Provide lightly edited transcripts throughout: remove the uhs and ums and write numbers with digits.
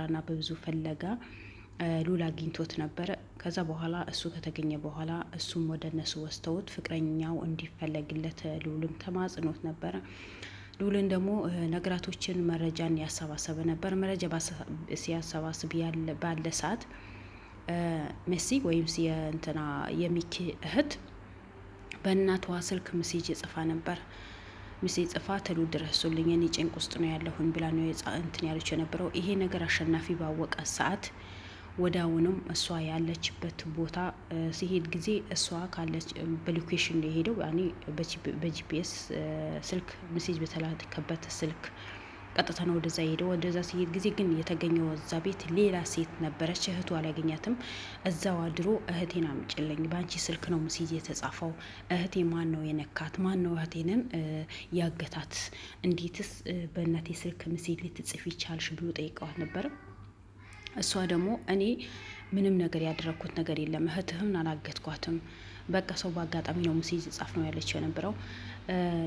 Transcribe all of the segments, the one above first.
ሙከራና በብዙ ፈለጋ ሉል አግኝቶት ነበረ። ከዛ በኋላ እሱ ከተገኘ በኋላ እሱም ወደ እነሱ ወስተውት ፍቅረኛው እንዲፈለግለት ሉልም ተማጽኖት ነበረ። ሉልን ደግሞ ነገራቶችን መረጃን ያሰባሰበ ነበር። መረጃ ሲያሰባስብ ባለ ሰዓት መሲ ወይም እንትና የሚኪ እህት በእናቷ ስልክ ሜሴጅ ጽፋ ነበር። ሜሴጅ ጽፋ ተሉ ድረሱልኝ እኔ ጭንቅ ውስጥ ነው ያለሁኝ ብላ ነው እንትን ያለች የነበረው። ይሄ ነገር አሸናፊ ባወቀ ሰዓት ወዳውንም እሷ ያለችበት ቦታ ሲሄድ ጊዜ እሷ ካለች በሎኬሽን ላይ ሄደው ያኔ በጂፒኤስ ስልክ ሜሴጅ በተላከበት ስልክ ቀጥታ ነው ወደዛ ሄደው። ወደዛ ሲሄድ ጊዜ ግን የተገኘው እዛ ቤት ሌላ ሴት ነበረች። እህቱ አላገኛትም። እዛው አድሮ እህቴን አምጭልኝ፣ በአንቺ ስልክ ነው ሜሴጅ የተጻፈው፣ እህቴ ማን ነው የነካት? ማን ነው እህቴንን ያገታት? እንዴትስ በእናቴ ስልክ ሜሴጅ ልትጽፊ ቻልሽ? ብሎ ጠይቀዋት ነበረ። እሷ ደግሞ እኔ ምንም ነገር ያደረግኩት ነገር የለም፣ እህትህም አላገትኳትም፣ በቃ ሰው በአጋጣሚ ነው ሜሴጅ ጻፍ ነው ያለችው የነበረው።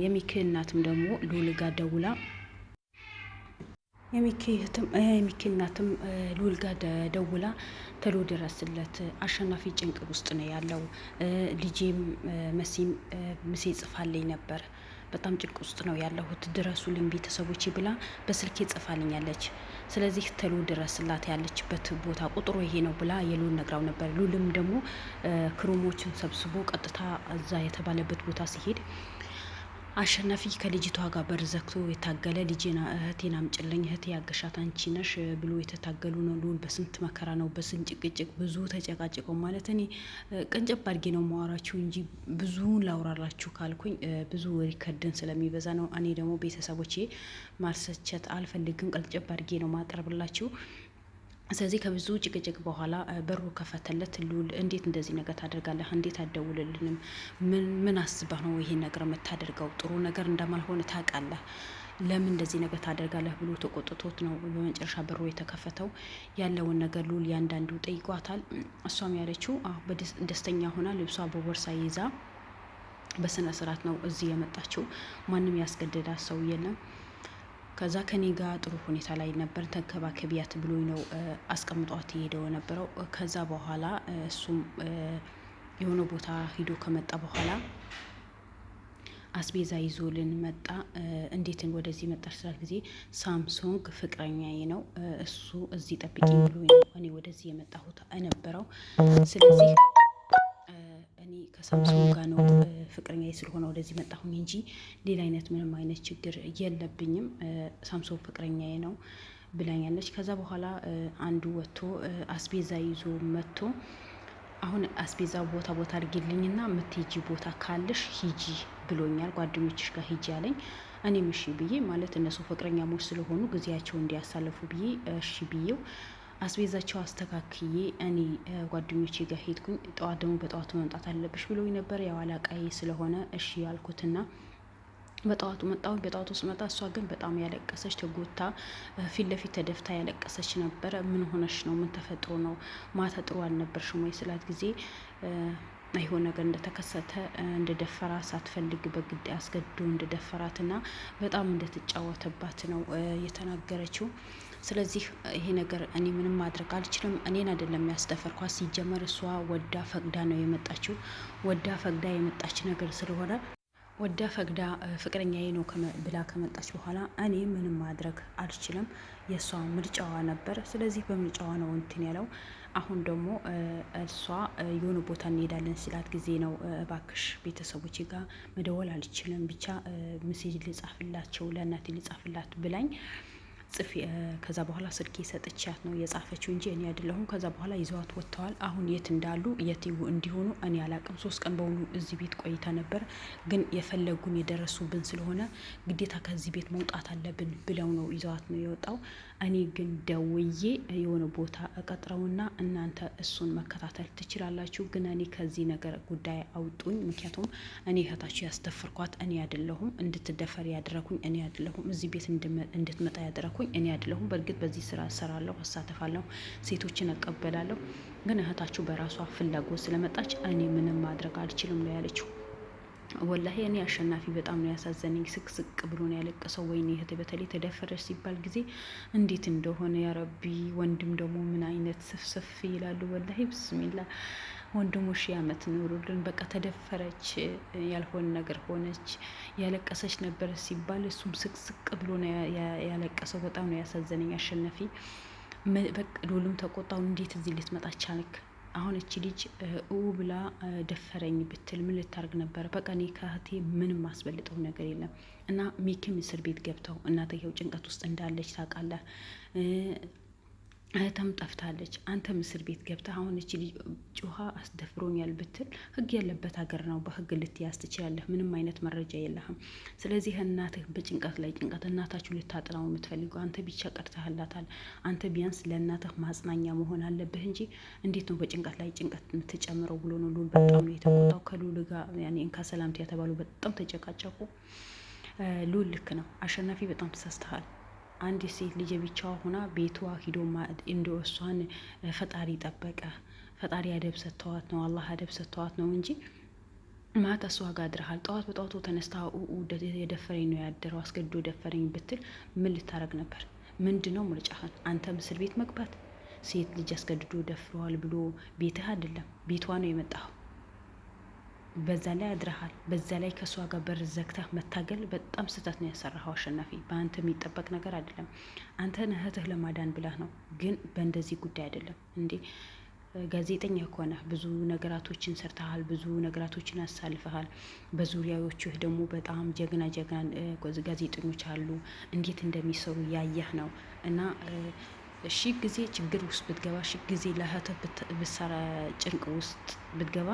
የሚኪ እናትም ደግሞ ሉል ጋር ደውላ የሚኪ እናትም ሉል ጋር ደውላ ተሎ ድረስለት፣ አሸናፊ ጭንቅ ውስጥ ነው ያለው፣ ልጄም መሲም ሜሴጅ ጽፋልኝ ነበር፣ በጣም ጭንቅ ውስጥ ነው ያለሁት፣ ድረሱልኝ ቤተሰቦቼ ብላ በስልኬ ጽፋልኛለች። ስለዚህ ተሎ ድረስላት፣ ያለችበት ቦታ ቁጥሩ ይሄ ነው ብላ የሉል ነግራው ነበር። ሉልም ደግሞ ክሮሞችን ሰብስቦ ቀጥታ እዛ የተባለበት ቦታ ሲሄድ አሸናፊ ከልጅቷ ጋር በር ዘግቶ የታገለ ልጄና እህቴን አምጭልኝ፣ እህቴ ያገሻት አንቺ ነሽ ብሎ የተታገሉ ነው። ሉል በስንት መከራ ነው በስንት ጭቅጭቅ ብዙ ተጨቃጭቀው ማለት እኔ ቀንጨብ አድርጌ ነው ማወራችሁ እንጂ ብዙ ላውራላችሁ ካልኩኝ ብዙ ሪከርድን ስለሚበዛ ነው። እኔ ደግሞ ቤተሰቦቼ ማርሰቸት አልፈልግም፣ ቀንጨብ አድርጌ ነው ማቀርብላችሁ። ስለዚህ ከብዙ ጭቅጭቅ በኋላ በሩ ከፈተለት። ሉል እንዴት እንደዚህ ነገር ታደርጋለህ? እንዴት አደውልልንም? ምን አስበህ ነው ይሄን ነገር የምታደርገው? ጥሩ ነገር እንደማልሆነ ታውቃለህ፣ ለምን እንደዚህ ነገር ታደርጋለህ? ብሎ ተቆጥቶት ነው በመጨረሻ በሩ የተከፈተው። ያለውን ነገር ሉል ያንዳንዱ ጠይቋታል። እሷም ያለችው ደስተኛ ሆና ልብሷ በቦርሳ ይዛ በስነ ስርዓት ነው እዚህ የመጣችው። ማንም ያስገደዳት ሰው የለም። ከዛ ከኔ ጋር ጥሩ ሁኔታ ላይ ነበር፣ ተንከባከቢያት ብሎኝ ነው አስቀምጧት የሄደው የነበረው። ከዛ በኋላ እሱም የሆነ ቦታ ሂዶ ከመጣ በኋላ አስቤዛ ይዞልን መጣ። እንዴትን ወደዚህ መጣ ስላት ጊዜ ሳምሶንግ ፍቅረኛዬ ነው እሱ እዚህ ጠብቂኝ ብሎ እኔ ወደዚህ የመጣሁት የነበረው። ስለዚህ እኔ ከሳምሶን ጋር ነው ፍቅረኛዬ ስለሆነ ወደዚህ መጣሁኝ እንጂ ሌላ አይነት ምንም አይነት ችግር የለብኝም፣ ሳምሶን ፍቅረኛዬ ነው ብላኛለች። ከዛ በኋላ አንዱ ወጥቶ አስቤዛ ይዞ መጥቶ አሁን አስቤዛ ቦታ አድርጊልኝና የምትሄጂ ቦታ ካለሽ ሂጂ ብሎኛል፣ ጓደኞችሽ ጋር ሂጂ አለኝ። እኔም እሺ ብዬ ማለት እነሱ ፍቅረኛሞች ስለሆኑ ጊዜያቸው እንዲያሳልፉ ብዬ እሺ ብዬው አስቤዛቸው አስተካክዬ እኔ ጓደኞቼ ጋር ሄድኩኝ። ጠዋት ደግሞ በጠዋቱ መምጣት አለብሽ ብሎኝ ነበር። ያው አላቃዬ ስለሆነ እሺ ያልኩትና በጠዋቱ መጣሁ። በጠዋቱ ስመጣ እሷ ግን በጣም ያለቀሰች ተጎታ ፊት ለፊት ተደፍታ ያለቀሰች ነበረ። ምን ሆነሽ ነው? ምን ተፈጥሮ ነው? ማታ ጥሩ አልነበርሽም ወይ ስላት ጊዜ አይሆን ነገር እንደተከሰተ እንደደፈራት ሳትፈልግ በግድ አስገድዶ እንደደፈራትና በጣም እንደተጫወተባት ነው የተናገረችው። ስለዚህ ይሄ ነገር እኔ ምንም ማድረግ አልችልም። እኔን አይደለም ያስደፈርኳት፣ ሲጀመር እሷ ወዳ ፈቅዳ ነው የመጣችው። ወዳ ፈቅዳ የመጣች ነገር ስለሆነ ወዳ ፈቅዳ ፍቅረኛዬ ነው ብላ ከመጣች በኋላ እኔ ምንም ማድረግ አልችልም። የእሷ ምርጫዋ ነበር። ስለዚህ በምርጫዋ ነው እንትን ያለው። አሁን ደግሞ እሷ የሆነ ቦታ እንሄዳለን ሲላት ጊዜ ነው እባክሽ ቤተሰቦች ጋር መደወል አልችልም፣ ብቻ ሜሴጅ ልጻፍላቸው ለእናቴ ልጻፍላት ብላኝ ጽፌ ከዛ በኋላ ስልኬ ሰጥቻት ነው የጻፈችው እንጂ እኔ አይደለሁም። ከዛ በኋላ ይዘዋት ወጥተዋል። አሁን የት እንዳሉ የት እንዲሆኑ እኔ አላቅም። 3 ቀን በሙሉ እዚህ ቤት ቆይታ ነበር፣ ግን የፈለጉን የደረሱብን ስለሆነ ግዴታ ከዚህ ቤት መውጣት አለብን ብለው ነው ይዘዋት ነው የወጣው። እኔ ግን ደውዬ የሆነ ቦታ እቀጥረውና እናንተ እሱን መከታተል ትችላላችሁ፣ ግን እኔ ከዚህ ነገር ጉዳይ አውጡኝ። ምክንያቱም እኔ እህታችሁ ያስደፈርኳት እኔ አይደለሁም፣ እንድትደፈር ያደረኩኝ እኔ አይደለሁም፣ እዚህ ቤት እንድትመጣ ያደረኩኝ እኔ አይደለሁም። በእርግጥ በዚህ ስራ እሰራለሁ፣ አሳተፋለሁ፣ ሴቶችን እቀበላለሁ፣ ግን እህታችሁ በራሷ ፍላጎት ስለመጣች እኔ ምንም ማድረግ አልችልም ነው ያለችው። ወላሂ እኔ አሸናፊ በጣም ነው ያሳዘነኝ። ስቅስቅ ብሎ ነው ያለቀሰው። ወይኔ እህቴ በተለይ ተደፈረች ሲባል ጊዜ እንዴት እንደሆነ ያረቢ። ወንድም ደግሞ ምን አይነት ስፍስፍ ይላሉ። ወላሂ ብስሚላ ወንድሙ ሺህ ዓመት ኑሩልን። በቃ ተደፈረች፣ ያልሆነ ነገር ሆነች፣ ያለቀሰች ነበር ሲባል እሱም ስቅስቅ ብሎ ነው ያለቀሰው። በጣም ነው ያሳዘነኝ አሸናፊ። በቃ ሉልም ተቆጣው። እንዴት እዚህ ልትመጣ ቻልክ? አሁን እቺ ልጅ ብላ ደፈረኝ ብትል ምን ልታርግ ነበር? በቃ እኔ ከእህቴ ምንም ማስበልጠው ነገር የለም። እና ሚኪም እስር ቤት ገብተው እናትየው ጭንቀት ውስጥ እንዳለች ታውቃለህ። እህተም ጠፍታለች። አንተም እስር ቤት ገብተህ አሁን እቺ ልጅ ጩሃ አስደፍሮኛል ብትል ህግ ያለበት ሀገር ነው። በህግ ልትያዝ ትችላለህ። ምንም አይነት መረጃ የለህም። ስለዚህ እናትህ በጭንቀት ላይ ጭንቀት፣ እናታችሁ ልታጥናው የምትፈልገው አንተ ብቻ ቀርተህላታል። አንተ ቢያንስ ለእናትህ ማጽናኛ መሆን አለብህ እንጂ እንዴት ነው በጭንቀት ላይ ጭንቀት የምትጨምረው ብሎ ነው ሉል በጣም ነው የተቆጣው። ከሉል ጋር ያኔ እንካ ሰላምት የተባሉ በጣም ተጨቃጨቁ። ሉል ልክ ነው አሸናፊ፣ በጣም ተሳስተሃል። አንድ ሴት ልጅ ብቻዋ ሆና ቤቷ ሂዶ እንደ እሷን ፈጣሪ ጠበቀ። ፈጣሪ አደብ ሰጥተዋት ነው፣ አላህ አደብ ሰጥተዋት ነው እንጂ ማታ እሷ ጋር አድረሃል። ጠዋት በጠዋቱ ተነስታ የደፈረኝ ነው ያደረው አስገድዶ ደፈረኝ ብትል ምን ልታረግ ነበር? ምንድን ነው ምርጫህን? አንተ እስር ቤት መግባት? ሴት ልጅ አስገድዶ ደፍረዋል ብሎ ቤትህ አይደለም ቤቷ ነው የመጣኸው። በዛ ላይ አድረሃል። በዛ ላይ ከእሷ ጋር በር ዘግተህ መታገል በጣም ስህተት ነው ያሰራኸው አሸናፊ። በአንተ የሚጠበቅ ነገር አይደለም። አንተን እህትህ ለማዳን ብለህ ነው፣ ግን በእንደዚህ ጉዳይ አይደለም እንዴ። ጋዜጠኛ ከሆነ ብዙ ነገራቶችን ሰርተሃል፣ ብዙ ነገራቶችን አሳልፈሃል። በዙሪያዎችህ ደግሞ በጣም ጀግና ጋዜጠኞች አሉ፣ እንዴት እንደሚሰሩ ያየህ ነው። እና ሺህ ጊዜ ችግር ውስጥ ብትገባ፣ ሺህ ጊዜ ለእህትህ ብትሰራ፣ ጭንቅ ውስጥ ብትገባ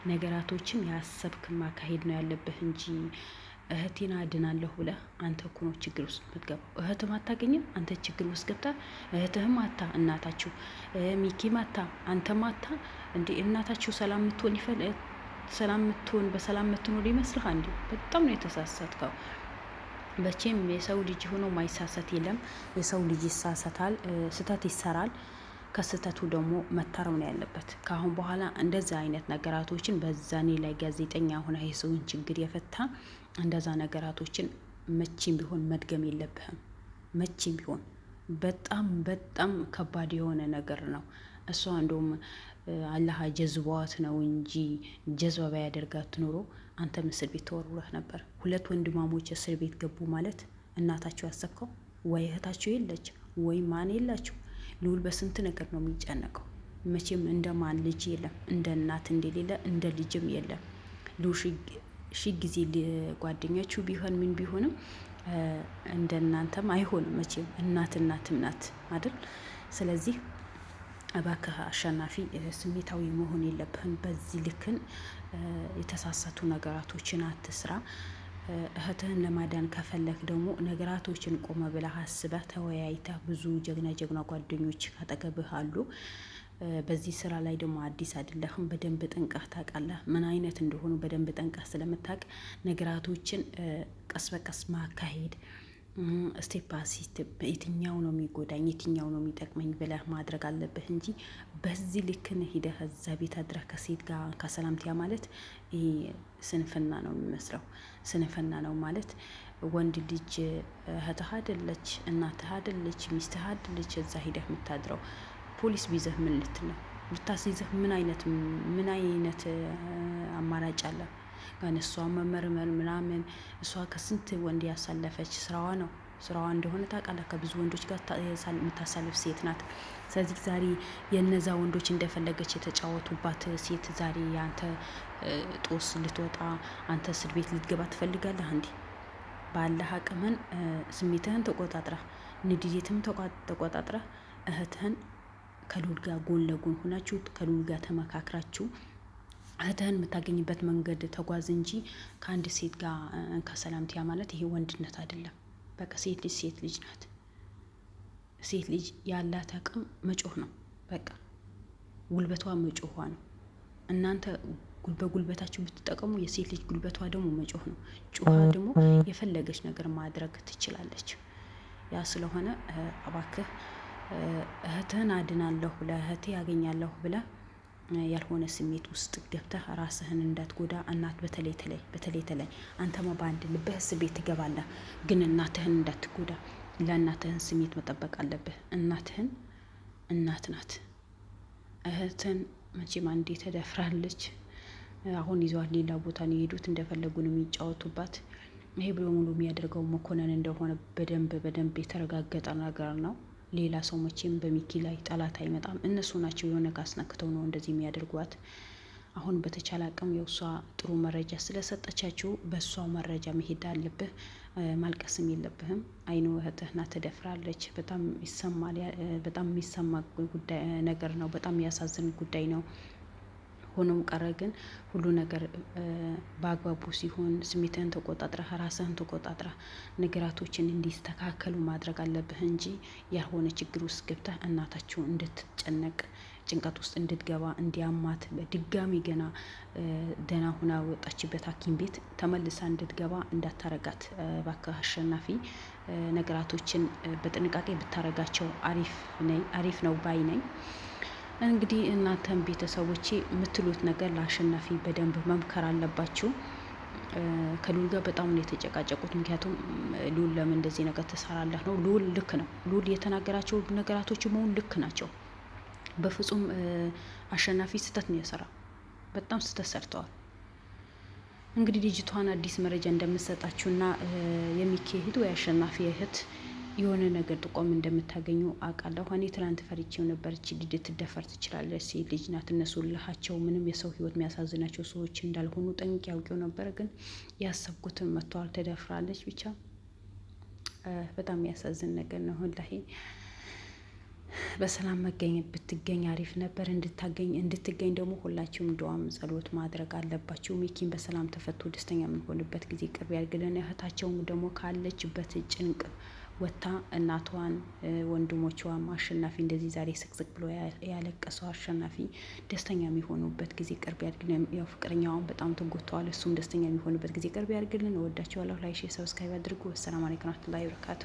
ነገራቶችን ያሰብክ ማካሄድ ነው ያለብህ እንጂ እህቴን አድናለሁ ብለህ አንተ እኮ ነው ችግር ውስጥ የምትገባው። እህትም አታገኝም፣ አንተ ችግር ውስጥ ገብታ እህትህም አታ እናታችሁ ሚኪም አታ አንተም አታ እንዴ እናታችሁ ሰላም ምትሆን በሰላም ምትኖር ይመስልሃል እንዴ? በጣም ነው የተሳሳትከው። በቼም የሰው ልጅ ሆኖ ማይሳሰት የለም። የሰው ልጅ ይሳሰታል፣ ስህተት ይሰራል። ከስህተቱ ደግሞ መታረም ነው ያለበት። ከአሁን በኋላ እንደዛ አይነት ነገራቶችን በዛኔ ላይ ጋዜጠኛ ሆነ የሰውን ችግር የፈታ እንደዛ ነገራቶችን መቼም ቢሆን መድገም የለብህም። መቼም ቢሆን በጣም በጣም ከባድ የሆነ ነገር ነው። እሷ እንደውም አላህ ጀዝቧት ነው እንጂ ጀዝባ ባያደርጋት ኖሮ አንተ እስር ቤት ተወርውረህ ነበር። ሁለት ወንድማሞች እስር ቤት ገቡ ማለት እናታቸው ያሰብከው ወይ እህታቸው የለች ወይ ማን የላቸው። ሉል በስንት ነገር ነው የሚጨነቀው። መቼም እንደ ማን ልጅ የለም፣ እንደ እናት እንደሌለ እንደ ልጅም የለም። ሉል ሺ ጊዜ ጓደኞቹ ቢሆን ምን ቢሆንም እንደ እናንተም አይሆንም። መቼም እናትም ናት አይደል? ስለዚህ እባክህ አሸናፊ ስሜታዊ መሆን የለብህም። በዚህ ልክን የተሳሳቱ ነገራቶችን አትስራ። እህትህን ለማዳን ከፈለክ ደግሞ ነገራቶችን ቆመ ብለህ አስበህ ተወያይተህ፣ ብዙ ጀግና ጓደኞች አጠገብህ አሉ። በዚህ ስራ ላይ ደግሞ አዲስ አይደለህም። በደንብ ጠንቀህ ታውቃለህ ምን አይነት እንደሆኑ በደንብ ጠንቀህ ስለምታውቅ ነገራቶችን ቀስ በቀስ ማካሄድ ስቴፕ ስቴፕ የትኛው ነው የሚጎዳኝ የትኛው ነው የሚጠቅመኝ ብለህ ማድረግ አለብህ እንጂ በዚህ ልክን ሂደህ እዛ ቤት አድረህ ከሴት ጋር ከሰላምቲያ ማለት ይሄ ስንፍና ነው የሚመስለው። ስንፍና ነው ማለት ወንድ ልጅ እህትህ አይደለች፣ እናትህ አይደለች፣ ሚስትህ አይደለች እዛ ሂደህ የምታድረው። ፖሊስ ቢዘህ ምን ልትል ነው? ብታስይዘህ ምን አይነት አማራጭ አለ? ግን እሷ መመርመር ምናምን እሷ ከስንት ወንድ ያሳለፈች ስራዋ ነው። ስራዋ እንደሆነ ታውቃለህ። ከብዙ ወንዶች ጋር የምታሳልፍ ሴት ናት። ስለዚህ ዛሬ የነዛ ወንዶች እንደፈለገች የተጫወቱባት ሴት ዛሬ አንተ ጦስ ልትወጣ አንተ እስር ቤት ልትገባ ትፈልጋለህ እንዴ? ባለህ አቅምህን ስሜትህን ተቆጣጥረህ ንድየትም ተቆጣጥረህ እህትህን ከሉል ጋር ጎን ለጎን ሆናችሁ ከሉል ጋር ተመካክራችሁ እህትህን የምታገኝበት መንገድ ተጓዝ እንጂ ከአንድ ሴት ጋር ከሰላምቲያ ማለት ይሄ ወንድነት አይደለም። በቃ ሴት ልጅ ናት። ሴት ልጅ ያላት አቅም መጮህ ነው። በቃ ጉልበቷ መጮኋ ነው። እናንተ በጉልበታችሁ ብትጠቀሙ የሴት ልጅ ጉልበቷ ደግሞ መጮህ ነው። ጮሃ ደግሞ የፈለገች ነገር ማድረግ ትችላለች። ያ ስለሆነ እባክህ እህትህን አድናለሁ ብለህ እህቴ ያገኛለሁ ብለህ ያልሆነ ስሜት ውስጥ ገብተህ ራስህን እንዳትጎዳ። እናት በተለይ አንተማ በአንድ ልብህ ስቤት ትገባለህ፣ ግን እናትህን እንዳትጎዳ። ለእናትህን ስሜት መጠበቅ አለብህ። እናትህን እናት ናት። እህትን መቼም አንዴ ተደፍራለች። አሁን ይዘዋል ሌላ ቦታ ነው የሄዱት፣ እንደፈለጉ ነው የሚጫወቱባት። ይሄ በሙሉ የሚያደርገው መኮንን እንደሆነ በደንብ የተረጋገጠ ነገር ነው። ሌላ ሰው መቼም በሚኪ ላይ ጠላት አይመጣም። እነሱ ናቸው የሆነ ካስነክተው ነው እንደዚህ የሚያደርጓት። አሁን በተቻለ አቅም የውሷ ጥሩ መረጃ ስለሰጠቻችሁ በእሷው መረጃ መሄድ አለብህ። ማልቀስም የለብህም። አይኑ እህትህ ናት ተደፍራለች። በጣም ይሰማል። በጣም የሚሰማ ጉዳይ ነገር ነው። በጣም የሚያሳዝን ጉዳይ ነው። ሆኖም ቀረ ግን ሁሉ ነገር በአግባቡ ሲሆን ስሜትህን ተቆጣጥረህ ራስህን ተቆጣጥረህ ነገራቶችን እንዲስተካከሉ ማድረግ አለብህ እንጂ ያልሆነ ችግር ውስጥ ገብተህ እናታችሁ እንድትጨነቅ ጭንቀት ውስጥ እንድትገባ እንዲያማት ድጋሚ ገና ደህና ሁና ወጣችበት ሐኪም ቤት ተመልሳ እንድትገባ እንዳታረጋት እባክህ አሸናፊ። ነገራቶችን በጥንቃቄ ብታረጋቸው አሪፍ ነው ባይ ነኝ። እንግዲህ እናንተም ቤተሰቦቼ የምትሉት ነገር ለአሸናፊ በደንብ መምከር አለባችሁ። ከሉል ጋር በጣም ነው የተጨቃጨቁት። ምክንያቱም ሉል ለምን እንደዚህ ነገር ትሰራለህ ነው። ሉል ልክ ነው። ሉል የተናገራቸው ነገራቶች መሆን ልክ ናቸው። በፍጹም አሸናፊ ስህተት ነው የሰራ። በጣም ስህተት ሰርተዋል። እንግዲህ ልጅቷን አዲስ መረጃ እንደምትሰጣችሁና የሚካሄድ ወይ አሸናፊ እህት የሆነ ነገር ጥቆም እንደምታገኙ አውቃለሁ። እኔ ትናንት ፈርቼው ነበር። እቺ ልጅ ትደፈር ትችላለች፣ ሴት ልጅ ናት። እነሱ ልሃቸው ምንም የሰው ህይወት የሚያሳዝናቸው ሰዎች እንዳልሆኑ ጠንቅ ያውቂው ነበር። ግን ያሰብኩትን መጥተዋል። ተደፍራለች። ብቻ በጣም የሚያሳዝን ነገር ነው። ወላሂ በሰላም መገኘት ብትገኝ አሪፍ ነበር። እንድትገኝ ደግሞ ሁላችሁም ዱዓም ጸሎት ማድረግ አለባችሁ። ሚኪን በሰላም ተፈቶ ደስተኛ የምንሆንበት ጊዜ ቅርብ ያድርግልን። እህታቸውም ደግሞ ካለችበት ጭንቅ ወታ እናቷን ወንድሞቿም አሸናፊ እንደዚህ ዛሬ ስቅስቅ ብሎ ያለቀሰው አሸናፊ ደስተኛ የሚሆኑበት ጊዜ ቅርብ ያድርግልን። ያው ፍቅረኛዋን በጣም ተጎድተዋል። እሱም ደስተኛ የሚሆኑበት ጊዜ ቅርብ ያድርግልን። እወዳችኋለሁ። ላይክ፣ ሼር፣ ሰብስክራይብ አድርጉ። ሰላም አለይኩም ወራህመቱላሂ ወበረካቱ።